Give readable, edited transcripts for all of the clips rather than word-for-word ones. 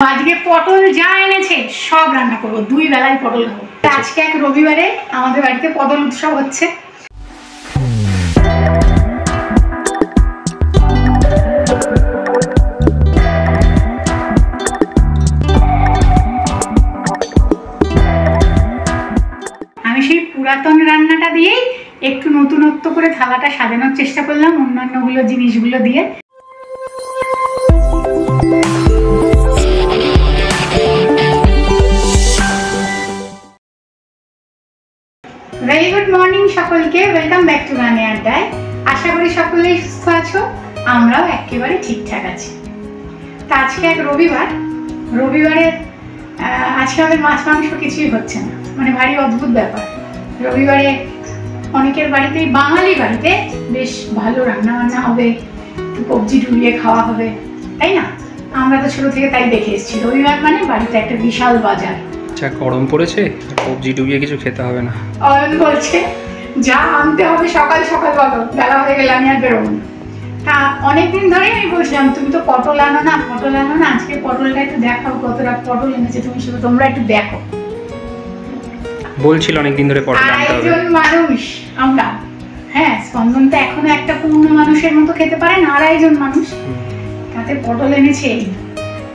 আজকে পটল যা এনেছে সব রান্না করবো, দুই বেলায় পটল খাবো। আজকে এক রবিবারে আমাদের বাড়িতে পটল উৎসব হচ্ছে। আমি সেই পুরাতন রান্নাটা দিয়েই একটু নতুনত্ব করে থালাটা সাজানোর চেষ্টা করলাম অন্যান্যগুলো জিনিসগুলো দিয়ে। ভেরি গুড মর্নিং সকলকে, ওয়েলকাম ব্যাক টু রানী আড্ডায়। আশা করি সকলেই সুস্থ আছো, আমরাও একেবারে ঠিকঠাক আছি। তা আজকে এক রবিবারে আজকে আমাদের মাছ মাংস কিছুই হচ্ছে না, মানে ভারী অদ্ভুত ব্যাপার। রবিবারে অনেকের বাড়িতেই, বাঙালি বাড়িতে বেশ ভালো রান্না বান্না হবে, কবজি ডুবিয়ে খাওয়া হবে, তাই না? আমরা তো ছোট থেকে তাই দেখে এসেছি, রবিবার মানে বাড়িতে একটা বিশাল বাজার। গরম পড়েছে, কবজি ডুবিয়ে কিছু খেতে হবে না। অয়ন বলছে যা আনতে হবে সকাল সকাল বলো, বেলা হয়ে গেলে আমি আর বেরোবো না। তা অনেকদিন ধরেই আমি বলছিলাম তুমি তো পটল আনো না, আজকে পটলটা একটু দেখাও, কতটা পটল এনেছে তুমি, শুধু তোমরা একটু দেখো। বলছিল অনেকদিন ধরে পটল আনতে হবে। একজন মানুষ আমরা, হ্যাঁ, স্পন্দন তো এখনো একটা পূর্ণ মানুষের মতো খেতে পারে না, 2.5 জন মানুষ, তাতে পটল এনেছে।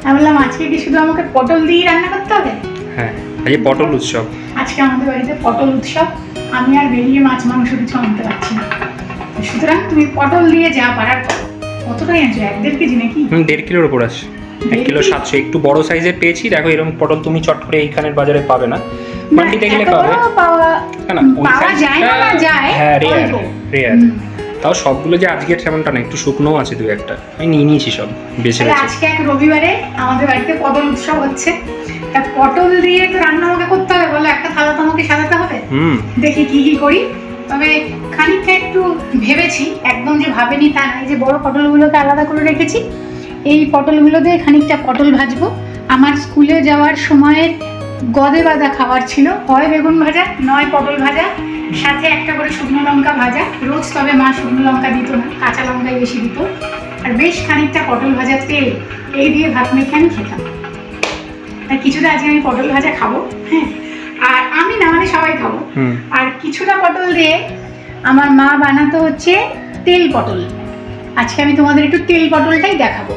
আমি বললাম আজকে কি শুধু আমাকে পটল দিয়ে রান্না করতে হবে? হ্যাঁ, আজকে পটল উৎসব। আজকে আমাদের বাড়িতে পটল উৎসব। আমি আর বেরিয়ে মাছ মাংস কিছু আনতে পারছি না, সুতরাং তুমি পটল দিয়ে যা পারার করো। কতটাই আনছো? 1-1.5 কেজি নাকি? 1.5 কিলোর উপর আছে। 1 কিলো 700। একটু বড় সাইজের পেয়েছি। দেখো এরকম পটল তুমি চট করে এইখানের বাজারে পাবে না, মান্ডিতে গেলে পাবে। পাওয়া যায় না, যায়, হ্যাঁ, রেয়ার। তাও সবগুলো যে আজকের তেমনটা না, একটু শুকনো আছে দু একটা, আমি নিয়ে নিয়েছি সব বেছে বেছে। আজকে এক রবিবারে আমাদের বাড়িতে পটল উৎসব হচ্ছে। তা পটল দিয়ে তো রান্না আমাকে করতে হবে, বলো, একটা থালা তো আমাকে সাজাতে হবে। দেখি কি কি করি। তবে খানিকটা একটু ভেবেছি, একদম যে ভাবেনি তা নয়। যে বড় পটলগুলোকে আলাদা করে রেখেছি, এই পটলগুলো দিয়ে খানিকটা পটল ভাজবো। আমার স্কুলে যাওয়ার সময়ের গদে বাঁধা খাবার ছিল, হয় বেগুন ভাজা নয় পটল ভাজা, সাথে একটা করে শুকনো লঙ্কা ভাজা রোজ। তবে মা শুকনো লঙ্কা দিত না, কাঁচা লঙ্কাই বেশি দিত। আর বেশ খানিকটা পটল ভাজার তেল, এই দিয়ে ভাত মেখে আমি খেতাম। আর কিছুটা আজকে আমি পটল ভাজা খাবো, হ্যাঁ, আর আমি না, মানে সবাই খাবো। আর কিছুটা পটল দিয়ে আমার মা বানাতো হচ্ছে তেল পটল। আজকে আমি তোমাদের একটু তেল পটলটাই দেখাবো,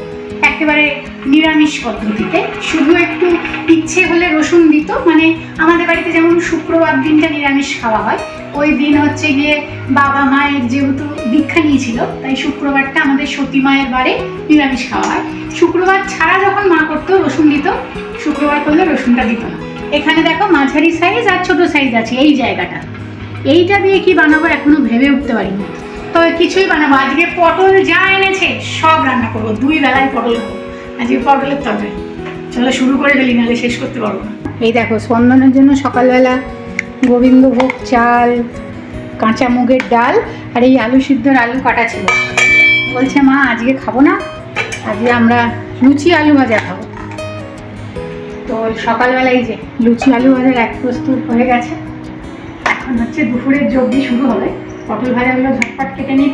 একেবারে নিরামিষ পদ্ধতিতে। শুধু একটু ইচ্ছে হলে রসুন দিত, মানে আমাদের বাড়িতে যেমন শুক্রবার দিনটা নিরামিষ খাওয়া হয়, ওই দিন হচ্ছে গিয়ে বাবা মায়ের যেহেতু দীক্ষা নিয়েছিল, তাই শুক্রবারটা আমাদের সতী মায়ের বারে নিরামিষ খাওয়া হয়। শুক্রবার ছাড়া যখন মা করতো রসুন দিত, শুক্রবার করলে রসুনটা দিত না। এখানে দেখো মাঝারি সাইজ আর ছোট সাইজ আছে, এই জায়গাটা। এইটা দিয়ে কি বানাবো এখনো ভেবে উঠতে পারিনি, তবে কিছুই বানাবো। আজকে পটল যা এনেছে সব রান্না করবো, 2 বেলায় পটল খাবো। আজকে পটলের তরকারি। চলো শুরু করে ফেলি, নাহলে শেষ করতে পারবো না। এই দেখো, স্পন্দনের জন্য সকালবেলা গোবিন্দভোগ চাল, কাঁচা মুগের ডাল আর এই আলু সিদ্ধর আলু কাটা ছিল। বলছে মা আজকে খাবো না, আজকে আমরা লুচি আলু ভাজা খাবো। তো সকালবেলা এই যে লুচি আলু ভাজার এক প্রস্তুত হয়ে গেছে। এখন হচ্ছে দুপুরের যোগ্যি শুরু হবে। পটল ভাজাগুলো ঝটপট কেটে নিই,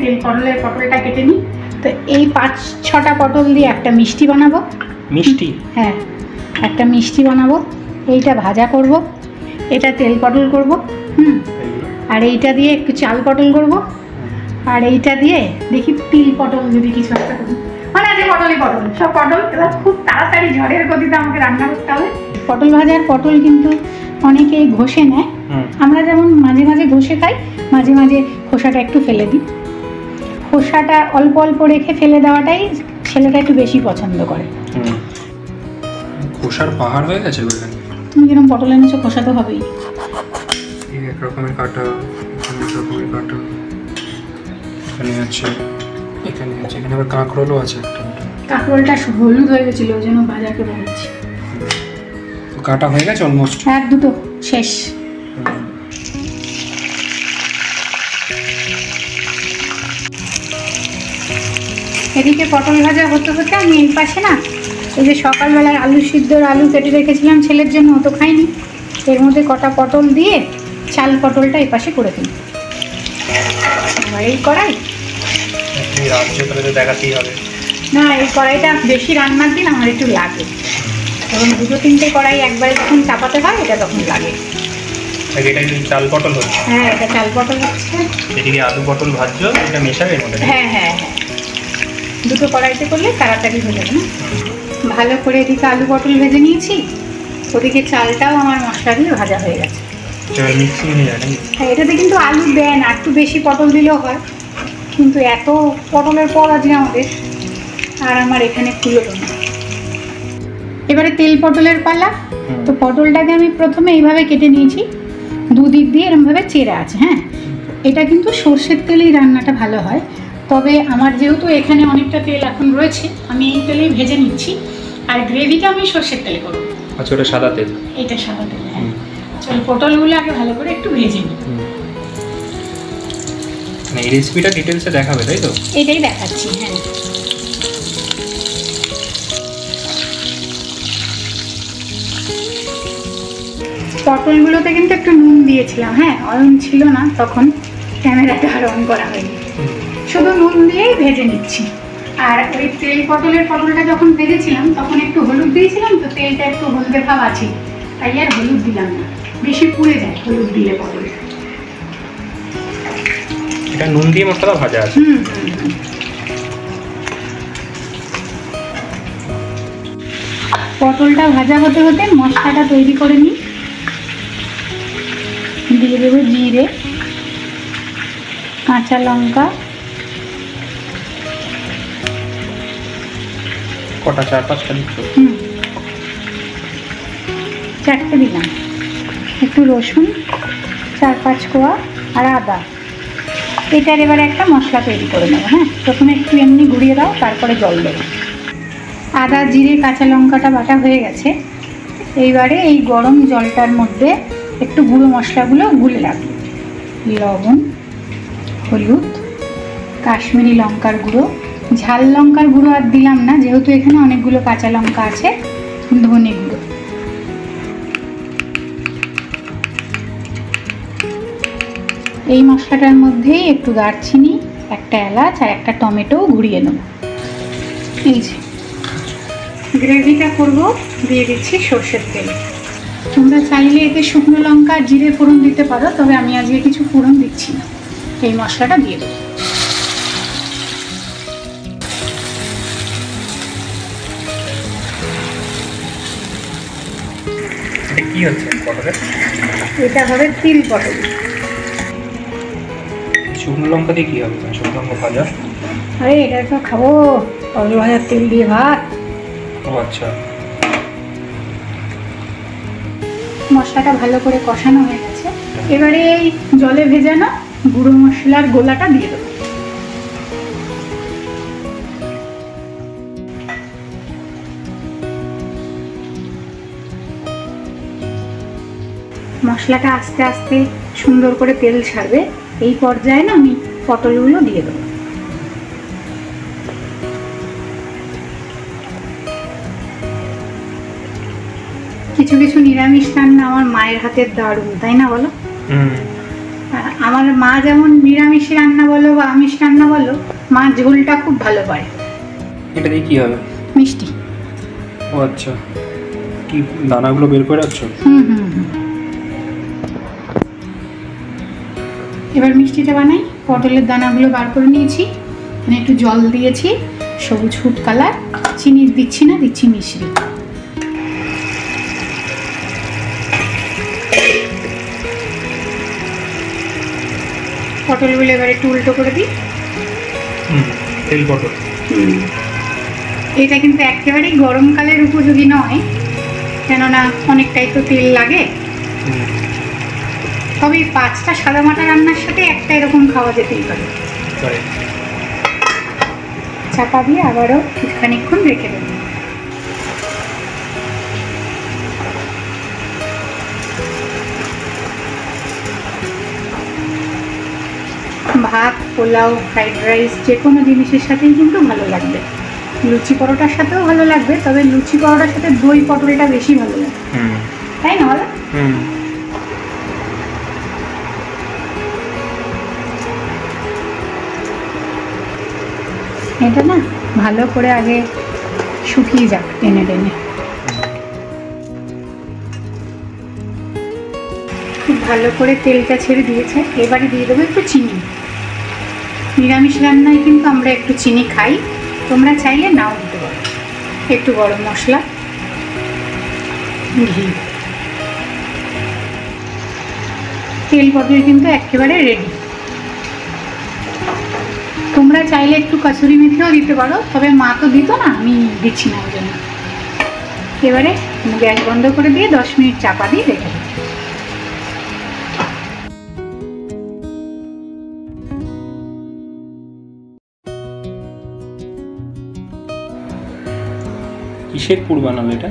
পটলটা কেটে নিই। তো এই 5-6টা পটল দিয়ে একটা মিষ্টি বানাবো। মিষ্টি? হ্যাঁ, একটা মিষ্টি বানাবো। এইটা ভাজা করব, এটা তেল পটল করব, আর এইটা দিয়ে একটু চাল পটল করব, আর এইটা দিয়ে দেখি তিল পটল যদি কিছু একটা করি। মানে আছে পটল, সব পটল। এবার খুব তাড়াতাড়ি ঝড়ের গতিতে আমাকে রান্না করতে হবে। পটল ভাজার পটল কিন্তু অনেকেই ঘষে নেয়, আমরা যেমন মাঝে মাঝে ঘষে খাই, মাঝে মাঝে খোসাটা একটু ফেলে দিই। খোসাটা অল্প অল্প রেখে ফেলে দেওয়াটাই ছেলেটা একটু বেশি পছন্দ করে। খোসার পাহাড় হয়ে গেছে। তুমি যেরকম পটল এনেছো, খোসা তো হবেই। এক রকমের কাটা, এক রকমের কাটা, এখানে আছে, এখানে আবার কাঁকরোলও আছে। কাঁকরোলটা হলুদ হয়ে গেছিল, ওই জন্য ভাজাকে বলছি। কাটা হয়ে গেছে অলমোস্ট, 1-2 শেষ। এদিকে পটল ভাজা হতে হতে আমি এই পাশে না, এই যে সকালবেলায় আলু সিদ্ধর আলু কেটে রেখেছিলাম ছেলের জন্য, ও তো খাইনি, এর মধ্যে কটা পটল দিয়ে চাল পটলটা এই পাশে করে দিই। আবার এই কড়াই দেখাতেই হবে না, এই কড়াইটা বেশি রান্নার দিন আমার একটু লাগে। কারণ 2-3টে কড়াই একবারে যখন চাপাতে হয় এটা তখন লাগে। এটা কি চাল পটল হচ্ছে? হ্যাঁ, এটা চাল পটল হচ্ছে। এদিকে আলু পটল ভাজছো, এটা মেশাবে এর মধ্যে? হ্যাঁ হ্যাঁ হ্যাঁ, দুটো কড়াইতে করলে তাড়াতাড়ি হয়ে যাবে না। ভালো করে এদিকে আলু পটল ভেজে নিয়েছি, ওদিকে চালটাও আমার মশলা দিয়ে ভাজা হয়ে গেছে। মিক্সিং হয়ে যায় নাকি? হ্যাঁ, এটাতে কিন্তু আলু দেয় না, একটু বেশি পটল দিলেও হয়, কিন্তু এত পটলের পর আজকে আমাদের, আর আমার এখানে কুলোলো না। এবারে তেল পটলের পালা। তো পটলটাকে আমি প্রথমে এইভাবে কেটে নিয়েছি, দুদিক দিয়ে এরমভাবে চেরা আছে। হ্যাঁ, এটা কিন্তু সর্ষের তেলেই রান্নাটা ভালো হয়, তবে আমার যেহেতু এখানে অনেকটা তেল এখন রয়েছে, আমি এই তেলেই ভেজে নিচ্ছি। আর গ্রেভিটা আমি সর্ষের তেলে করবো। আচ্ছা, ওটা সাদা তেল? এটা সাদা তেল। হ্যাঁ, চল পটলগুলো আগে ভালো করে একটু ভেজে নিই। এই রেসিপিটা ডিটেইলসে দেখাবে তাই তো? এটাই দেখাচ্ছি। হ্যাঁ, পটলগুলোতে কিন্তু একটু নুন দিয়েছিলাম। হ্যাঁ, অন ছিল না তখন, ক্যামেরাটা আর অন করা হয়নি, শুধু নুন দিয়েই ভেজে নিচ্ছি। আর ওই তেল পটলটা যখন ভেজেছিলাম তখন একটু হলুদ দিয়েছিলাম, তো তেলটা একটু হলদে ভাব আছে, তাই আর হলুদ দিলাম না, বেশি পুড়ে যায় হলুদ দিলে পটল। এটা নুন দিয়ে মশলা ভাজা আছে। পটলটা ভাজা হতে হতে মশলাটা তৈরি করে নিই। দিয়ে দেবো জিরে, কাঁচা লঙ্কা, কটা? 4-5টা দিচ্ছ? 4টে দিলাম। একটু রসুন 4-5 কোয়া, আর আদা। এটার এবারে একটা মশলা তৈরি করে নেবো। হ্যাঁ, প্রথমে একটু এমনি ঘুরিয়ে দাও, তারপরে জল দেবো। আদা, জিরে, কাঁচা লঙ্কাটা বাটা হয়ে গেছে। এইবারে এই গরম জলটার মধ্যে একটু গুঁড়ো মশলাগুলো গুলে রাখবো। লবণ, হলুদ, কাশ্মীরি লঙ্কার গুঁড়ো, ঝাল লঙ্কার গুঁড়ো আর দিলাম না, যেহেতু এখানে অনেকগুলো কাঁচা লঙ্কা আছে। ধনে গুঁড়ো, এই মশলাটার মধ্যেই একটু দারচিনি, একটা এলাচ আর একটা টমেটো ঘুরিয়ে নেব। এই যে গ্রেভিটা করব, দিয়ে দিচ্ছি সর্ষের তেল। তোমরা চাইলে এতে শুকনো লঙ্কা আর জিরে ফোড়ন দিতে পারো, তবে আমি আজকে কিছু ফোড়ন দিচ্ছি না। এই মশলাটা দিয়ে দেবো। এটা কি হচ্ছে পটলের? এটা হবে তিল পটল। শুকনো লঙ্কা দিয়ে কি হবে? শুকনো লঙ্কা ভাজা? আরে এটা তো খাবো, পটল ভাজার তেল দিয়ে ভাত। ও আচ্ছা। মশলাটা ভালো করে কষানো হয়ে গেছে, এবারে এই জলে ভেজানো গুঁড়ো মশলার গোলাটা দিয়ে দেবো। মশলাটা আস্তে আস্তে সুন্দর করে তেল ছাড়বে, এই পর্যায়ে না আমি পটলগুলো দিয়ে দেবো। কিছু কিছু নিরামিষ রান্না আমার মায়ের হাতের দারুণ, তাই না বলো? আমার মা যেমন নিরামিষ রান্না বলো বা আমিষ রান্না বলো, মা ঝোলটা খুব ভালো পারে। এটা দিয়ে কি হবে? মিষ্টি। ও আচ্ছা, কি দানাগুলো বের করে রাখছো? এবার মিষ্টিটা বানাই। পটলের দানাগুলো বার করে নিয়েছি, মানে একটু জল দিয়েছি, সবুজ ফুড কালার, চিনি দিচ্ছি না, দিচ্ছি মিশ্রি। পটলগুলো এবার একটু উল্টো করে দিই। তেল পটল। এটা কিন্তু একেবারেই গরমকালের উপযোগী নয়, কেননা অনেকটাই তো তেল লাগে। তবে 5টা সাদামাটা রান্নার সাথে একটা এরকম খাওয়া যেতেই পারে। চাপা দিয়ে আবারও খানিকক্ষণ রেখে দেব। ভাত, পোলাও, ফ্রাইড রাইস, যে কোনো জিনিসের সাথেই কিন্তু ভালো লাগবে। লুচি পরোটার সাথেও ভালো লাগবে, তবে লুচি পরোটার সাথে দই পটলটা বেশি ভালো লাগে, তাই না বলো? এটা না ভালো করে আগে শুকিয়ে যাক টেনে টেনে। খুব ভালো করে তেলটা ছেড়ে দিয়েছে। এবারে দিয়ে দেবো একটু চিনি। নিরামিষ রান্নায় কিন্তু আমরা একটু চিনি খাই, তোমরা চাইলে নাও দিতে পারো। একটু গরম মশলা, ঘি, তেল পটল কিন্তু একেবারে রেডি। তোমরা চাইলে একটু কাসুরি মেথিও দিতে পারো, তবে মা তো দিত না, আমি দিচ্ছি না ওই জন্য। এবারে গ্যাস বন্ধ করে দিয়ে 10 মিনিট চাপা দিয়ে রেখে দেবো। কিসের পুর বানাবো এটা?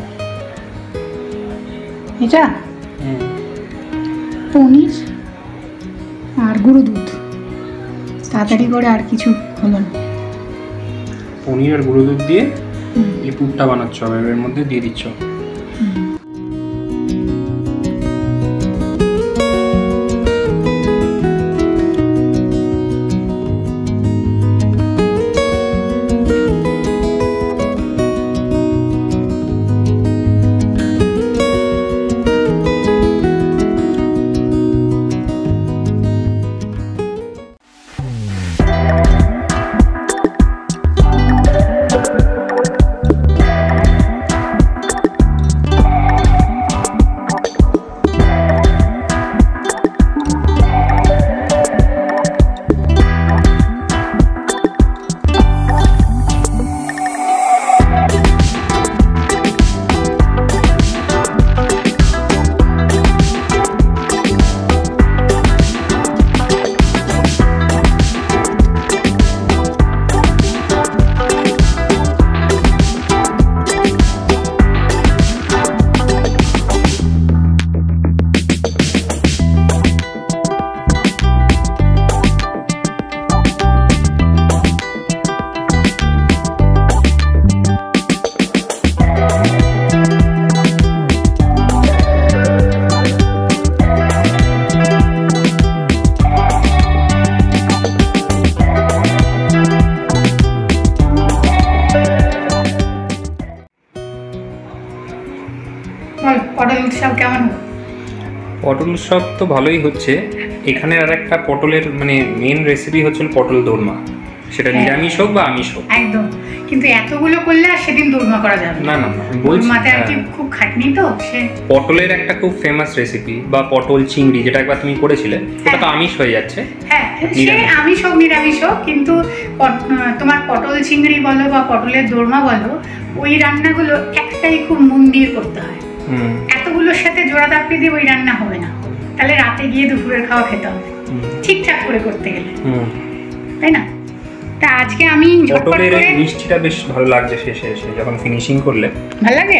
এটা পনির আর গুঁড়ো দুধ, তাড়াতাড়ি করে আর কিছু হলো না। পনির আর গুঁড়ো দুধ দিয়ে এই পুরটা বানাচ্ছ, এর মধ্যে দিয়ে দিচ্ছ। পটল উৎসব কেমন? পটল উৎসব তো ভালোই হচ্ছে। এখানে আর একটা পটলের মানে মেন রেসিপি হচ্ছে পটল দোরমা, সেটা নিরামিষ হোক বা আমিষ হোক। একদম, কিন্তু এতগুলো করলে আর সেদিন দোরমা করা যাবে না। না দোরমাতে আর কি খুব খাটনি তো। সে পটলের একটা খুব ফেমাস রেসিপি বা পটল চিংড়ি, যেটা একবার তুমি করেছিলে, ওটা তো আমিষ হয়ে যাচ্ছে। হ্যাঁ, সে আমিষ হোক নিরামিষ হোক, কিন্তু তোমার পটল চিংড়ি বলো বা পটলের দোরমা বলো, ওই রান্নাগুলো একটাই খুব মন দিয়ে করতে হয়। এতগুলোর সাথে জোড়া দাপিয়ে দিয়ে ওই রান্না হবে না, তাহলে রাতে গিয়ে দুপুরের খাওয়া খেতে হবে ঠিকঠাক করে করতে গেলে, তাই না? তা আজকে আমি পটলের মিষ্টিটা বেশ ভালো লাগছে শেষে এসে যখন ফিনিশিং করলে, ভালো লাগে।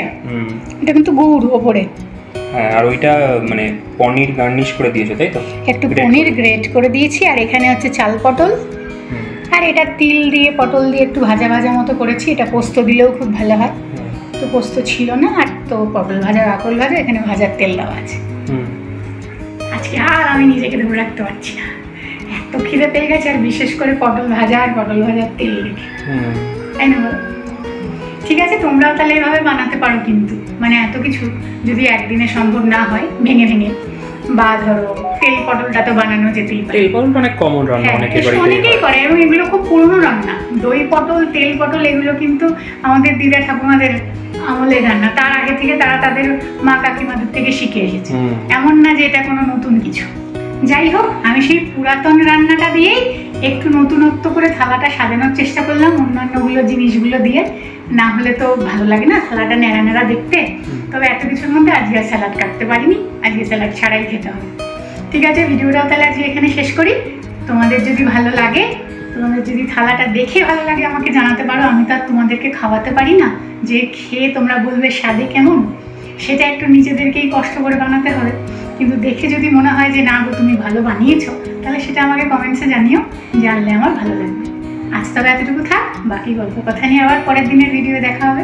এটা কিন্তু গুড় ওপরে, হ্যাঁ, আর ওইটা মানে পনির গার্নিশ করে দিয়েছো তাই তো? একটু পনির গ্রেট করে দিয়েছি, আর এখানে হচ্ছে চাল পটল, আর এটা তিল দিয়ে পটল দিয়ে একটু ভাজা ভাজা মতো করেছি। এটা পোস্ত দিলেও খুব ভালো হয়, তো পোস্ত ছিল না, আর তো পটল ভাজা কাকল ভাজা, এখানে ভাজার তেল দেওয়া আছে। আজকে আর আমি নিজেকে ধরে রাখতে পারছি না, এত খিদে পেয়ে গেছে, আর বিশেষ করে পটল ভাজা আর পটল ভাজার তেল দেখে, তাই না বলো? ঠিক আছে, তোমরাও তাহলে এভাবে বানাতে পারো, কিন্তু মানে এত কিছু যদি একদিনে সম্ভব না হয় ভেঙে ভেঙে, বা ধরো তেল পটলটা তো বানানো যেতেই পারে। তেল পটল অনেক কমন রান্না, অনেকেই করে, এবং এগুলো খুব পুরনো রান্না। দই পটল, তেল পটল এগুলো কিন্তু আমাদের দিদা ঠাকুমাদের আমলের রান্না, তার আগে থেকে তারা তাদের মা কাকিমাদের থেকে শিখে এসেছে, এমন না যে এটা কোনো নতুন কিছু। যাই হোক, আমি সেই পুরাতন রান্নাটা দিয়েই একটু নতুনত্ব করে থালাটা সাজানোর চেষ্টা করলাম অন্যান্যগুলো জিনিসগুলো দিয়ে, না হলে তো ভালো লাগে না থালাটা নেড়া নেড়া দেখতে। তবে এত কিছুর মধ্যে আজকে আর স্যালাড কাটতে পারিনি, আজকে স্যালাড ছাড়াই খেতে হবে। ঠিক আছে, ভিডিওটাও তাহলে আজকে এখানে শেষ করি। তোমাদের যদি ভালো লাগে, তোমাদের যদি থালাটা দেখে ভালো লাগে আমাকে জানাতে পারো। আমি তো আর তোমাদেরকে খাওয়াতে পারি না, যে খেয়ে তোমরা বলবে স্বাদে কেমন, সেটা একটু নিজেদেরকেই কষ্ট করে বানাতে হবে। কিন্তু দেখে যদি মনে হয় যে না গো তুমি ভালো বানিয়েছো, তাহলে সেটা আমাকে কমেন্টসে জানিও, জানলে আমার ভালো লাগবে। আজ তবে এতটুকু থাক, বাকি গল্প কথা নিয়ে আবার পরের দিনের ভিডিও দেখা হবে।